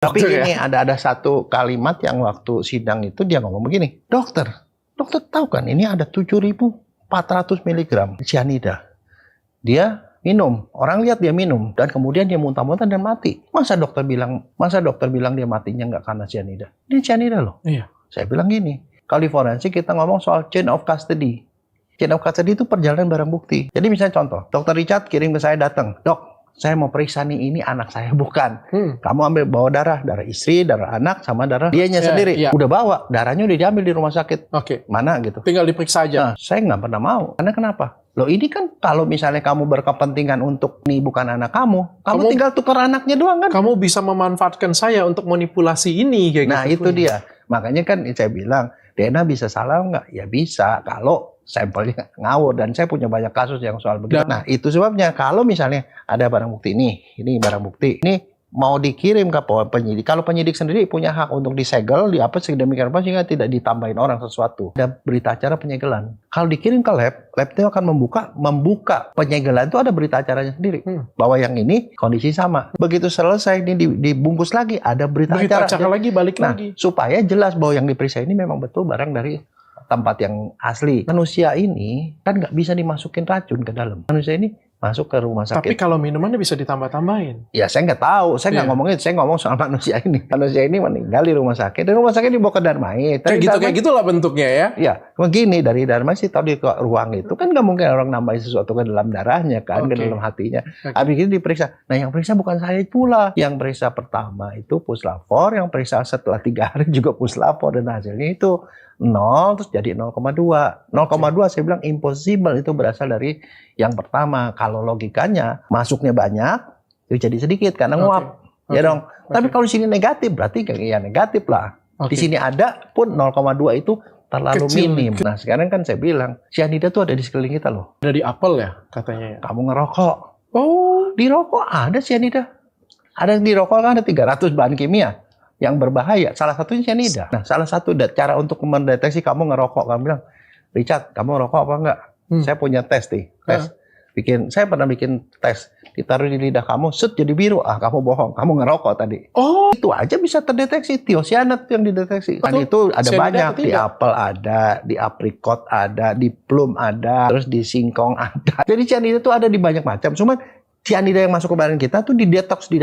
Tapi Dokter ini ada satu kalimat yang waktu sidang itu dia ngomong begini, dokter tahu kan ini ada 7.400 miligram cyanida. Dia minum, orang lihat dia minum dan kemudian dia muntah-muntah dan mati. Masa dokter bilang dia matinya nggak karena cyanida? Ini cyanida loh. Iya. Saya bilang gini, kalau di forensik kita ngomong soal chain of custody. Chain of custody itu perjalanan barang bukti. Jadi misalnya contoh, dokter Richard kirim ke saya datang, dok, saya mau periksa nih, ini anak saya bukan. Kamu ambil bawa darah istri, darah anak, sama darah dianya sendiri. Iya. Udah bawa, darahnya udah diambil di rumah sakit. Oke. Mana gitu. Tinggal diperiksa aja. Nah, saya nggak pernah mau. Karena kenapa? Loh ini kan kalau misalnya kamu berkepentingan untuk nih bukan anak kamu tinggal tukar anaknya doang kan? Kamu bisa memanfaatkan saya untuk manipulasi ini kayak Nah gitu. itu dia. Makanya kan saya bilang, DNA bisa salah nggak? Ya bisa kalau sampelnya ngawur, dan saya punya banyak kasus yang soal begitu. Nah itu sebabnya kalau misalnya ada barang bukti ini barang bukti ini mau dikirim ke penyidik. Kalau penyidik sendiri punya hak untuk disegel, sedemikian rupa sehingga tidak ditambahin orang sesuatu. Ada berita acara penyegelan. Kalau dikirim ke lab itu akan membuka penyegelan, itu ada berita acaranya sendiri. Bahwa yang ini kondisi sama. Begitu selesai ini dibungkus lagi, ada berita acara lagi, balik lagi. Supaya jelas bahwa yang diperiksa ini memang betul barang dari tempat yang asli. Manusia ini kan nggak bisa dimasukin racun ke dalam. Manusia ini masuk ke rumah sakit. Tapi kalau minumannya bisa ditambah-tambahin. Ya saya nggak tahu, saya nggak ngomongin, saya ngomong soal manusia ini. Manusia ini meninggal di rumah sakit, dan rumah sakit dibawa ke Darmais. Kayak gitulah bentuknya ya. Ya, begini dari Darmais sih tahu di ruang itu kan nggak mungkin orang nambahin sesuatu ke dalam darahnya kan, ke dalam hatinya. Habis itu diperiksa. Nah yang periksa bukan saya pula. Yang periksa pertama itu puslapor, yang periksa setelah 3 hari juga puslapor, dan hasilnya itu 0 terus jadi 0,2. 0,2 saya bilang impossible, itu berasal dari yang pertama. Kalau logikanya masuknya banyak, itu jadi sedikit karena nguap. Ya dong. Tapi kalau di sini negatif berarti ya negatif lah. Di sini ada pun 0,2 itu terlalu minim. Nah, sekarang kan saya bilang cyanida tuh ada di sekeliling kita loh. Ada di apel ya katanya ya. Kamu ngerokok. Oh, Di rokok ada cyanida. Ada di rokok kan ada 300 bahan kimia yang berbahaya. Salah satunya cyanida. Nah, salah satu cara untuk mendeteksi kamu ngerokok, kamu bilang, Richard, kamu ngerokok apa enggak? Saya punya tes nih. Saya pernah bikin tes. Ditaruh di lidah kamu, set jadi biru. Ah, kamu bohong. Kamu ngerokok tadi. Oh, itu aja bisa terdeteksi. Thiocyanate yang dideteksi. Dan itu ada banyak. Di apel ada, di aprikot ada, di plum ada, terus di singkong ada. Jadi cyanida itu ada di banyak macam. Cuman cyanida yang masuk ke badan kita tuh didetoks di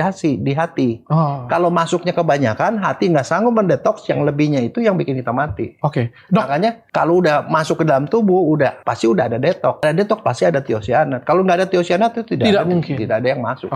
hati. Kalau masuknya kebanyakan, hati nggak sanggup mendetoks, yang lebihnya itu yang bikin kita mati. Makanya kalau udah masuk ke dalam tubuh, pasti udah ada detoks. Ada detoks pasti ada thiocyanate. Kalau nggak ada thiocyanate itu tidak mungkin. Tidak ada yang masuk.